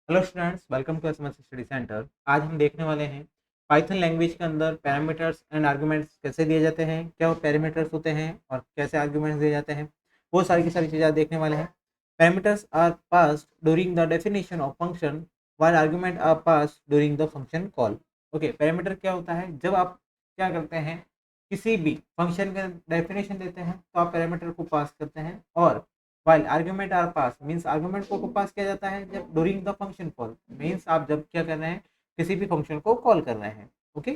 Hello students, welcome to SMS study centre. आज हम देखने वाले हैं पाइथन लैंग्वेज के अंदर पैरामीटर्स एंड आर्गुमेंट्स कैसे दिए जाते हैं, क्या वो पैरामीटर्स होते हैं और कैसे आर्गुमेंट्स दिए जाते हैं। वो सारी की सारी चीज़ें आज देखने वाले हैं। Parameters are passed during the definition of function while argument are passed during the function call. Okay, parameter क्या होता है? जब आप क्या करते हैं, किसी भी फंक्शन का डेफिनेशन देते हैं तो आप पैरामीटर को पास करते हैं। और while argument are passed means argument को पास किया जाता है जब during the function call means आप जब क्या कर रहे हैं, किसी भी फंक्शन को कॉल कर रहे हैं। ओके,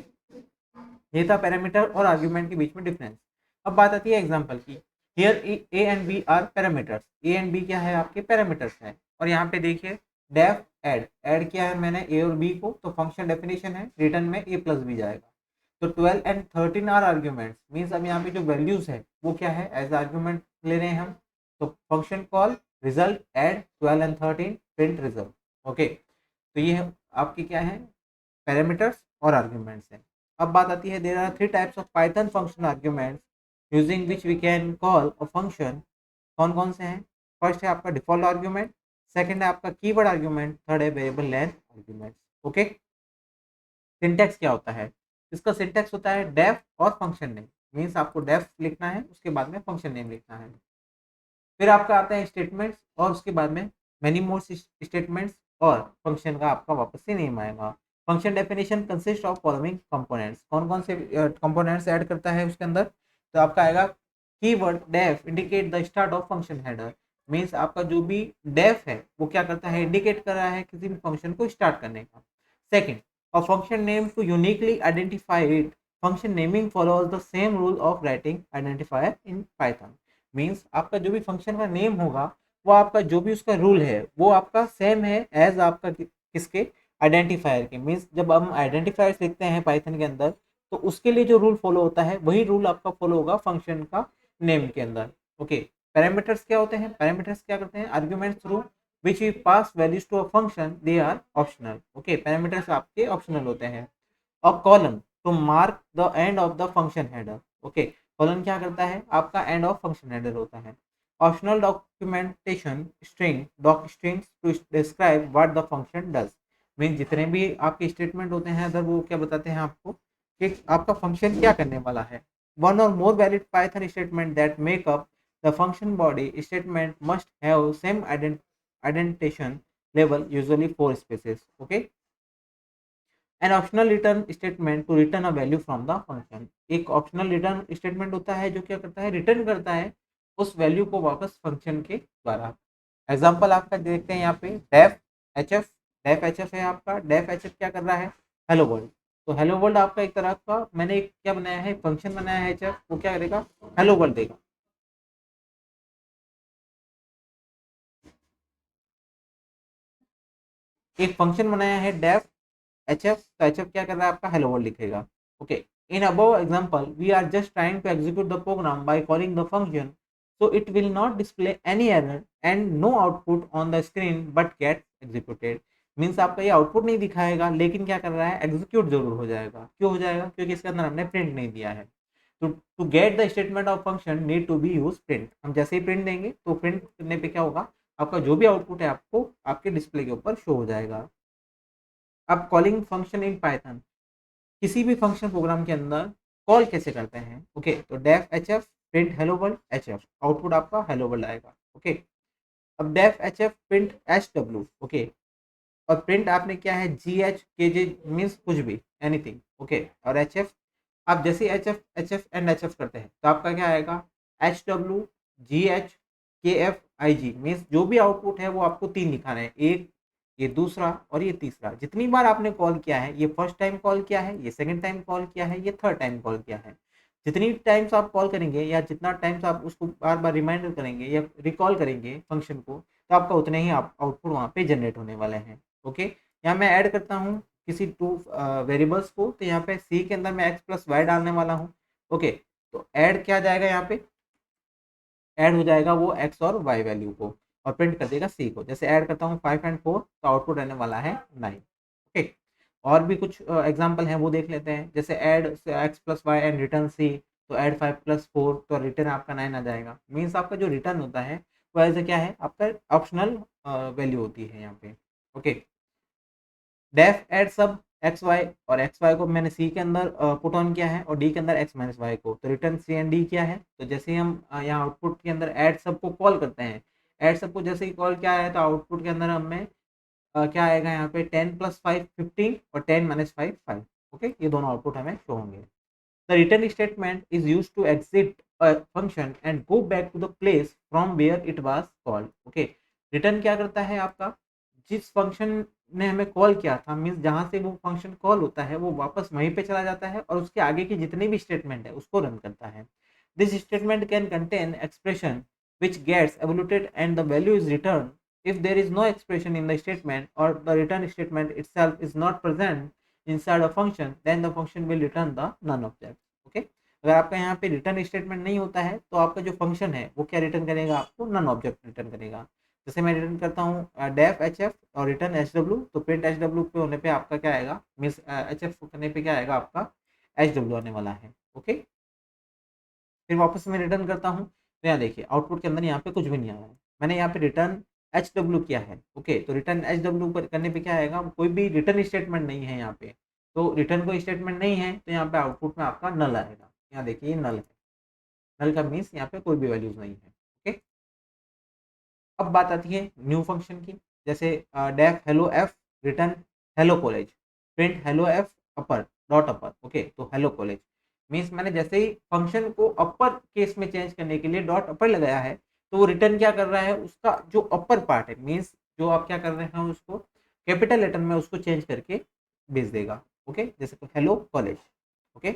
ये था पैरामीटर और आर्गुमेंट के बीच में डिफरेंस। अब बात आती है एग्जांपल की। Here A and B are parameters. A and B क्या है? आपके पैरामीटर्स हैं। और यहाँ पे देखिए डेफ एड ऐड किया है मैंने ए और बी को, तो फंक्शन डेफिनेशन है, रिटर्न में ए प्लस बी जाएगा। तो 12 एंड 13 आर आर्ग्यूमेंट्स मीन्स अब यहाँ पे जो वैल्यूज है वो क्या है, एज आर्ग्यूमेंट ले रहे हैं हम। तो function call result add 12 and 13 print result. Okay, तो ये आपके क्या है, पैरामीटर्स और आर्ग्यूमेंट्स हैं। अब बात आती है, there are three types of Python function arguments using which we can call a function. कौन कौन से हैं? फर्स्ट है आपका डिफॉल्ट आर्ग्यूमेंट, सेकंड है आपका कीवर्ड आर्ग्यूमेंट, थर्ड है variable length argument. Okay, syntax क्या होता है? इसका सिंटैक्स होता है डेफ और फंक्शन नेम। मीन्स आपको डेफ लिखना है, उसके बाद में फंक्शन नेम लिखना है। फिर आपका आता है स्टेटमेंट्स और उसके बाद में मेनी मोर स्टेटमेंट्स और फंक्शन का आपका वापस से नेम आएगा। Function definition consist of following components. कौन कौन से कंपोनेंट्स ऐड करता है उसके अंदर? तो आपका आएगा keyword def indicate the start of function header. Means आपका जो भी डेफ है वो क्या करता है, इंडिकेट कर रहा है किसी भी फंक्शन को स्टार्ट करने का। Second, a function name to uniquely identify it. Function naming follows the same rule of writing identifier in Python. Means आपका जो भी फंक्शन का नेम होगा वो आपका जो भी उसका रूल है वो आपका सेम है एज आपका किसके, आइडेंटिफायर के। मीन्स जब हम आइडेंटिफायर्स लिखते हैं पाइथन के अंदर तो उसके लिए जो रूल फॉलो होता है वही रूल आपका फॉलो होगा फंक्शन का नेम के अंदर। ओके, पैरामीटर्स क्या होते हैं? पैरामीटर्स क्या करते हैं, arguments through which we pass values to a function, they are optional. Okay, parameters आपके optional होते हैं। और column to mark the end of the function header. Okay, column क्या करता है, आपका end of function header होता है। optional documentation string doc strings to describe what the function does। Mean जितने भी आपके स्टेटमेंट होते हैं अदर वो क्या बताते हैं आपको कि आपका फंक्शन क्या करने वाला है। वन और मोर valid Python statement that make up the function body statement must have same indentation level, usually 4 spaces. Okay, an optional return statement to return a value from the function। एक optional return statement होता है जो क्या करता है, return करता है उस वैल्यू को वापस फंक्शन के द्वारा। एग्जांपल आपका देखते हैं यहाँ पे def H F. Def H F है आपका, डेफ एच एफ क्या कर रहा है, हेलो वर्ल्ड। तो हेलो वर्ल्ड आपका एक तरह का मैंने एक क्या बनाया है, फंक्शन बनाया है एच एफ, वो क्या करेगा, हेलो वर्ल्ड देगा। एक फंक्शन बनाया है डेफ एच एफ, तो एच एफ क्या कर रहा है आपका, हेलो वर्ल्ड लिखेगा। Okay, in above example we are just trying to execute the program by calling the function, so it will not display any error and no output on the screen but get executed। Means आपका ये output नहीं दिखाएगा लेकिन क्या कर रहा है, execute जरूर हो जाएगा। क्यों हो जाएगा? क्योंकि इसके अंदर हमने प्रिंट नहीं दिया है। तो to get the statement of function need to be use print. हम जैसे ही प्रिंट देंगे तो प्रिंट करने पे क्या होगा, आपका जो भी आउटपुट है आपको आपके डिस्प्ले के ऊपर शो हो जाएगा। अब कॉलिंग फंक्शन इन पाइथन, किसी भी फंक्शन प्रोग्राम के अंदर कॉल कैसे करते हैं। ओके, तो def H F print hello world H F, output आपका हेलो वर्ल्ड आएगा। ओके, अब def H F print H W. Okay, और प्रिंट आपने क्या है, जी एच के जे मीन्स कुछ भी, एनीथिंग। ओके, और एच एफ आप जैसे H F and H F करते हैं तो आपका क्या आएगा, एच डब्ल्यू जी एच के एफ आई जी। मीन्स जो भी आउटपुट है वो आपको तीन दिखाना है, एक ये दूसरा और ये तीसरा। जितनी बार आपने कॉल किया है, ये फर्स्ट टाइम कॉल किया है, ये सेकंड टाइम कॉल किया है, ये थर्ड टाइम कॉल किया है, जितनी टाइम्स आप कॉल करेंगे या जितना टाइम्स आप उसको बार बार रिमाइंडर करेंगे या रिकॉल करेंगे फंक्शन को, तो आपका उतने ही आप आउटपुट वहाँ पे जनरेट होने वाले हैं। ओके, यहाँ मैं ऐड करता हूँ किसी टू वेरिएबल्स को, तो यहाँ पे सी के अंदर मैं एक्स प्लस वाई डालने वाला हूँ। ओके, तो ऐड क्या जाएगा, यहाँ पे ऐड हो जाएगा वो एक्स और वाई वैल्यू को और प्रिंट कर देगा सी को। जैसे ऐड करता हूँ 5 एंड 4 तो आउटपुट रहने वाला है 9। ओके, और भी कुछ एग्जांपल हैं वो देख लेते हैं। जैसे add x plus y and return c, तो ऐड 5 + 4 तो रिटर्न आपका 9 आ जाएगा। मीन्स आपका जो रिटर्न होता है वो एज क्या है, आपका ऑप्शनल वैल्यू होती है यहाँ पे। ओके, डेफ एड सब एक्स वाई, और एक्स वाई को मैंने सी के अंदर पुट ऑन किया है और डी के अंदर एक्स माइनस वाई को, तो रिटर्न सी एंड डी क्या है। तो जैसे ही हम यहाँ आउटपुट के अंदर ऐड सब को कॉल करते हैं, ऐड सब को जैसे ही कॉल किया है तो आउटपुट के अंदर हमें क्या आएगा यहाँ पे 10 + 5 15 और 10 - 5 5। ओके, ये दोनों आउटपुट हमें शो होंगे। The return statement is use to exit a function and go back to the place from where it was called. Okay, return क्या करता है आपका, जिस फंक्शन ने हमें कॉल किया था, मीन्स जहाँ से वो फंक्शन कॉल होता है वो वापस वहीं पे चला जाता है और उसके आगे की जितनी भी स्टेटमेंट है उसको रन करता है। This statement can contain expression which gets evaluated and the value is returned. If there is no expression in the statement or the return statement itself is not present inside a function, then the function will return the none object. Okay, अगर आपका यहाँ पे return statement नहीं होता है तो आपका जो फंक्शन है वो क्या रिटर्न करेगा, आपको नन ऑब्जेक्ट रिटर्न करेगा। जैसे मैं रिटर्न करता हूँ डेफ एच एफ और रिटर्न एच डब्ल्यू, तो प्रिंट एच डब्ल्यू पे होने पे आपका क्या आएगा, मीन्स एच एफ करने पे क्या आएगा, आपका एच डब्ल्यू आने वाला है। ओके, फिर वापस मैं रिटर्न करता हूँ तो यहाँ देखिए आउटपुट के अंदर यहाँ पे कुछ भी नहीं आया है, मैंने यहाँ पे रिटर्न एच डब्ल्यू किया है। ओके, तो रिटर्न एच डब्ल्यू करने पे क्या आएगा, कोई भी रिटर्न स्टेटमेंट नहीं है यहाँ पे, तो रिटर्न कोई स्टेटमेंट नहीं है तो यहाँ पे आउटपुट में आपका नल आएगा। यहाँ देखिए ये नल है, नल का मीन्स यहाँ पे कोई भी वैल्यूज नहीं है। ओके, अब बात आती है न्यू फंक्शन की। जैसे def hello f return hello college, print hello f upper dot upper. Okay, तो हेलो कॉलेज मीन्स मैंने जैसे ही फंक्शन को अपर केस में चेंज करने के लिए डॉट अपर लगाया है, तो वो रिटर्न क्या कर रहा है, उसका जो अपर पार्ट है, मीन्स जो आप क्या कर रहे हैं उसको कैपिटल लेटर में उसको चेंज करके भेज देगा। ओके, जैसे हेलो कॉलेज। ओके,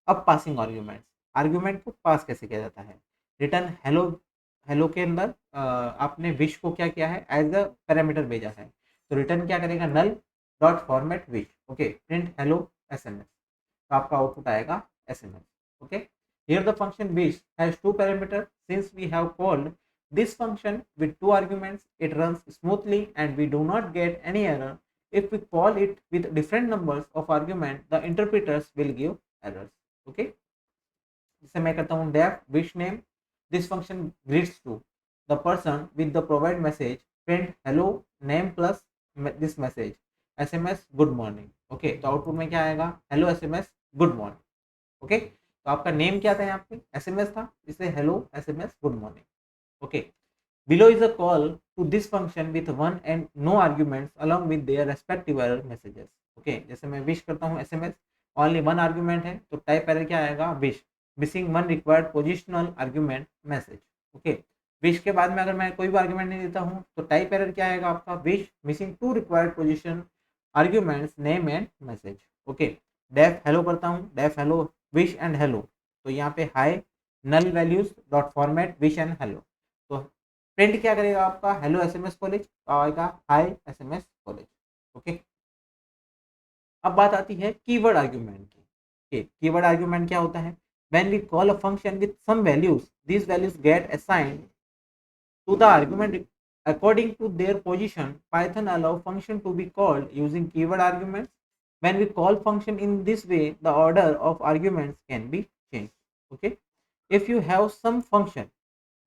अब पासिंग आर्ग्यूमेंट्स, आर्ग्यूमेंट को पास कैसे किया जाता है। रिटर्न हेलो, हेलो के अंदर आपने विश को क्या किया है, एज अ पैरामीटर भेजा है, तो रिटर्न क्या करेगा, null dot format wish. Okay, print hello SMS, तो आपका आउटपुट आएगा SMS. Okay, here the function wish has two parameters. Since we have called this function with two arguments, it runs smoothly and we do not get any error. If we call it with different numbers of arguments, the interpreters will give errors. Okay, जैसे मैं करता हूँ def wish name, this function greets to the person with the provide message, print hello name plus this message sms good morning. Okay, तो output में क्या आएगा, hello SMS good morning. Okay, तो आपका नेम क्या था, यहाँ पे एसएमएस था, इसलिए hello SMS good morning. Okay, below is a call to this function with one and no arguments along with their respective error messages. Okay, जैसे मैं विश करता हूँ एसएमएस, ओनली वन आर्ग्यूमेंट है, तो टाइप एरर क्या आएगा, wish missing one required positional argument message. Okay, wish के बाद में अगर मैं कोई भी आर्ग्यूमेंट नहीं देता हूँ तो टाइप एरर क्या आएगा आपका, wish missing two required position arguments name and message. Okay, def hello करता हूँ, def hello wish and hello, तो यहाँ पे hi null values dot format wish and hello, तो प्रिंट क्या करेगा आपका, हेलो एसएमएस कॉलेज, आएगा हाई एसएमएस कॉलेज। ओके, अब बात आती है कीवर्ड आर्ग्यूमेंट की। कीवर्ड आर्ग्यूमेंट क्या होता है, when we call a function with some values, these values get assigned to the argument according to their position. Python allow function to be called using keyword arguments. When we call function in this way, the order of arguments can be changed. Okay, if you have some function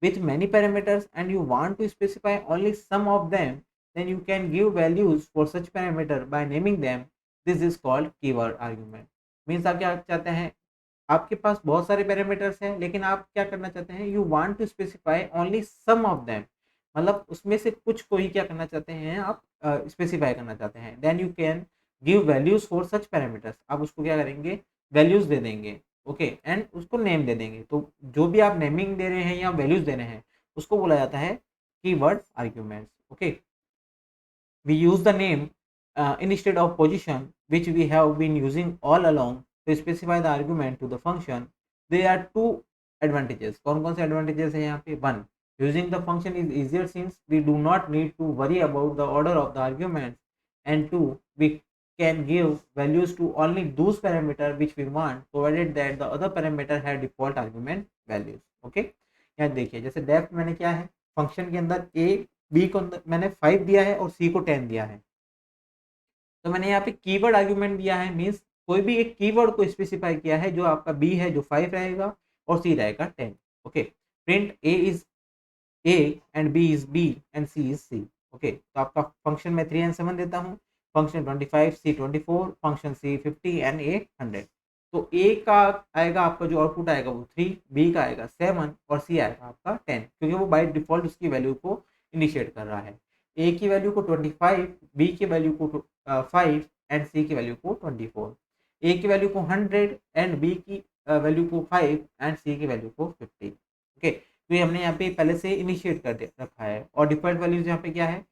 with many parameters and you want to specify only some of them, then you can give values for such parameter by naming them. This is called keyword argument. Means आप क्या चाहते हैं, आपके पास बहुत सारे parameters हैं लेकिन आप क्या करना चाहते हैं, you want to specify only some of them, मतलब उसमें से कुछ को ही क्या करना चाहते हैं आप स्पेसिफाई करना चाहते हैं। Then you can give values for such parameters, आप उसको क्या करेंगे, वैल्यूज दे देंगे। ओके, एंड उसको नेम दे देंगे, तो जो भी आप नेमिंग दे रहे हैं या वैल्यूज दे रहे हैं उसको बोला जाता है keyword arguments. Okay, we use the name instead of position, which we have been using all along to specify the argument to the function. There are two advantages. कौन कौन से advantages हैं यहाँ पे, one, using the function is easier since we do not need to worry about the order of the arguments, and two, we can give values to only those parameters which we want, provided that the other parameter have default argument values. Okay, यहाँ देखिए जैसे def मैंने क्या है, function के अंदर a B को मैंने 5 दिया है और सी को 10 दिया है, तो मैंने यहाँ पे कीवर्ड आर्ग्यूमेंट दिया है, मींस कोई भी एक कीवर्ड को स्पेसिफाई किया है, जो आपका बी है जो 5 रहेगा और सी रहेगा 10। Okay, print a is a and b is b and c is c. Okay, तो आपका फंक्शन में 3 एंड 7 देता हूँ, function 25, c 24, function c 50 and a 100। तो ए का आएगा आपका जो आउटपुट आएगा वो 3, बी का आएगा 7 और सी आएगा आपका 10, क्योंकि वो बाय डिफॉल्ट उसकी वैल्यू को इंडिकेट कर रहा है। ए की वैल्यू को 25, बी की वैल्यू को 5 एंड सी की वैल्यू को 24। ए की वैल्यू को 100 एंड बी की वैल्यू को 5 एंड सी की वैल्यू को 50। ओके, तो ये हमने यहाँ पे पहले से इनिशिएट कर रखा है। और डिफॉल्ट वैल्यूज यहाँ पे क्या है,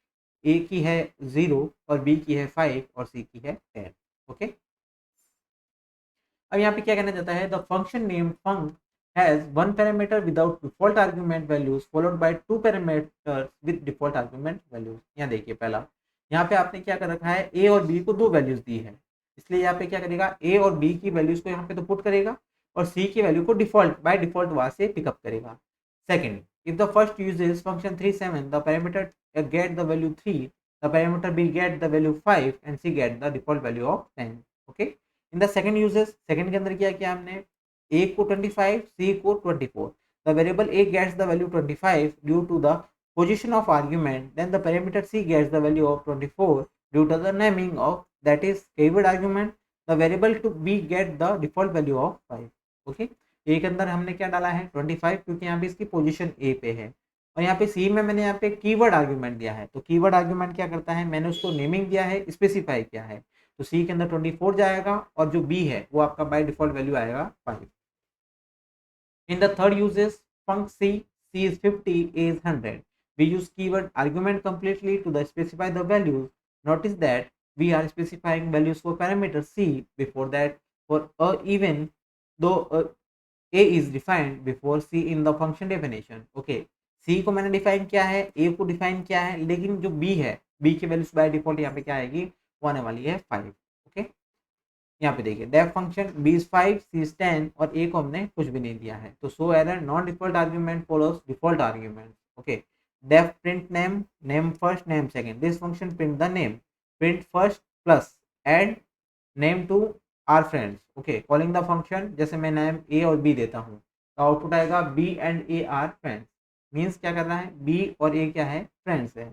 ए की है 0 और बी की है 5 और सी की है 10। ओके, अब यहाँ पे क्या कहना चाहता है, the function name funk has one parameter without default argument values followed by two parameters with default argument values. यहाँ देखिए पहला, यहाँ पे आपने क्या कर रखा है, ए और बी को दो वैल्यूज दी है, इसलिए यहाँ पे क्या करेगा, ए और बी की वैल्यूज को यहाँ पे तो पुट करेगा और सी की वैल्यू को डिफॉल्ट बाय डिफॉल्ट वहां से पिकअप करेगा। Second, if the first uses function 37, the parameter get the value 3, the parameter B get the value 5 and C get the default value of 10। Okay, in the second uses, second के अंदर क्या किया हमने, ए को 25, C को 24, the variable A gets the value 25 due to the position of argument, then the parameter c gets the value of 24 due to the naming of that is keyword argument, the variable to b get the default value of 5। Okay, ए के अंदर हमने क्या डाला है 25, क्योंकि यहाँ पे इसकी पोजीशन ए पे है, और यहाँ पे सी में मैंने यहाँ पे कीवर्ड आर्ग्यूमेंट दिया है। तो कीवर्ड आर्ग्यूमेंट क्या करता है, मैंने उसको नेमिंग दिया है, स्पेसिफाई किया है, तो सी के अंदर 24 जाएगा और जो बी है वो आपका बाय डिफॉल्ट वैल्यू आएगा 5। In the third uses funk c is 50, a is 100, we use keyword argument completely to specify the values. Notice that we are specifying values for parameter c before that for a, even though a is defined before c in the function definition। okay, c को मैंने define किया है, a को define किया है, लेकिन जो b है, b की वैल्यूज बाय डिफॉल्ट यहाँ पे क्या आएगी, वो आने वाली है 5। ओके, यहाँ पे देखिए def function b is 5, c is 10 और a को हमने कुछ भी नहीं दिया है, तो so error non default argument follows default argument. Okay, def print name, name first, name second, this function print the name, print first plus add name to our friends। okay, calling the function, जैसे मैं नाम a और b देता हूँ तो output आएगा b and a are friends, means क्या कर रहा है, b और a क्या है, फ्रेंड्स है।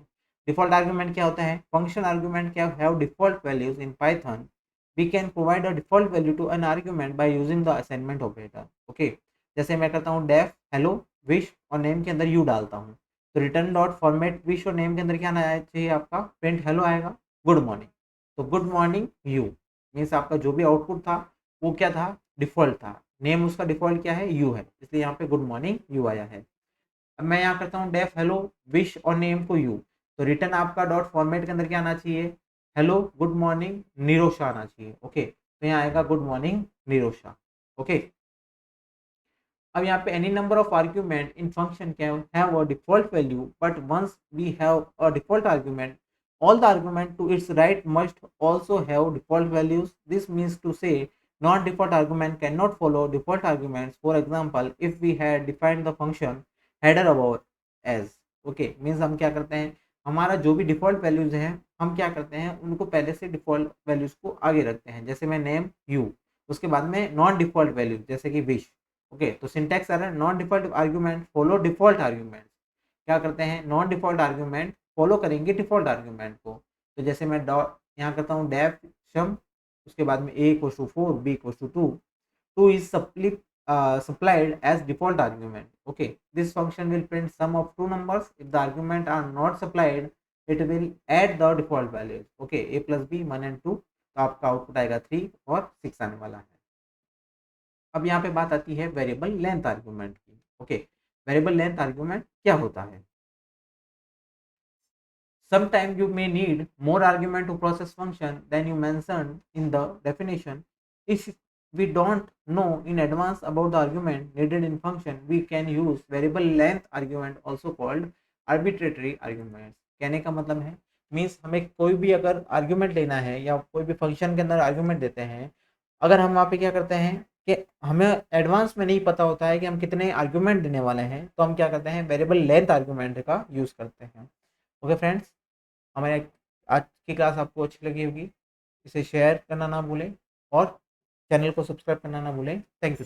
डिफॉल्ट आर्ग्यूमेंट क्या होता है, फंक्शन आर्ग्यूमेंट क्या have default values in Python, we can provide a default value to an argument by using the assignment operator. Okay, जैसे मैं करता हूँ डेफ हेलो विश और नेम के अंदर यू डालता हूँ, तो रिटर्न डॉट फॉर्मेट विश और नेम के अंदर क्या आना चाहिए, आपका प्रिंट हेलो आएगा, गुड मॉर्निंग। तो गुड मॉर्निंग यू मीन्स आपका जो भी आउटपुट था वो क्या था, डिफॉल्ट था, नेम उसका डिफॉल्ट क्या है, यू है, इसलिए यहाँ पे गुड मॉर्निंग यू आया है। अब मैं यहाँ करता हूँ डेफ हेलो विश और नेम को यू, तो रिटर्न आपका डॉट फॉर्मेट के अंदर क्या आना चाहिए, हेलो गुड मॉर्निंग निरोशा आना चाहिए। ओके, तो यहाँ आएगा गुड मॉर्निंग निरोशा। ओके, अब यहाँ पे any number of argument in function can have a default value, but once we have a default argument, all the argument to its right must also have default values। this means to say non-default argument cannot follow default arguments। for example, if we had defined the function header above as okay, means हम क्या करते हैं, हमारा जो भी default values हैं हम क्या करते हैं, उनको पहले से डिफॉल्ट वैल्यूज को आगे रखते हैं, जैसे मैं नेम यू, उसके बाद में नॉन डिफॉल्ट वैल्यूज जैसे कि विश। ओके, तो syntax error, non default argument follow default argument, क्या करते हैं, नॉन डिफॉल्ट आर्ग्यूमेंट फॉलो करेंगे डिफॉल्ट आर्ग्यूमेंट को। तो जैसे मैं डॉट यहाँ करता हूँ डेफ शम, उसके बाद में a equals to 4, b equals to 2, 2 is supplied as default argument। okay, this function will print sum of two numbers, if the argument are not supplied it will add the default values। okay, a plus b 1 and 2, तो आपका output आएगा 3 और 6 आने वाला है। अब यहाँ पे बात आती है वेरिएबल लेंथ आर्ग्यूमेंट की। ओके, वेरिएबल लेंथ आर्ग्यूमेंट क्या होता है, sometimes you may need more argument to process function than you mentioned in the definition। if we don't know in advance about the argument needed in function, we can use variable length argument also called arbitrary arguments। कहने का मतलब है, means हमें कोई भी अगर argument लेना है या कोई भी फंक्शन के अंदर आर्ग्यूमेंट देते हैं, अगर हम वहाँ पे क्या करते हैं कि हमें एडवांस में नहीं पता होता है कि हम कितने आर्ग्यूमेंट देने वाले हैं, तो हम क्या करते हैं, वेरिएबल लेंथ आर्ग्यूमेंट का यूज़ करते हैं। ओके फ्रेंड्स, हमारे आज की क्लास आपको अच्छी लगी होगी, इसे शेयर करना ना भूलें और चैनल को सब्सक्राइब करना ना भूलें। Thank you.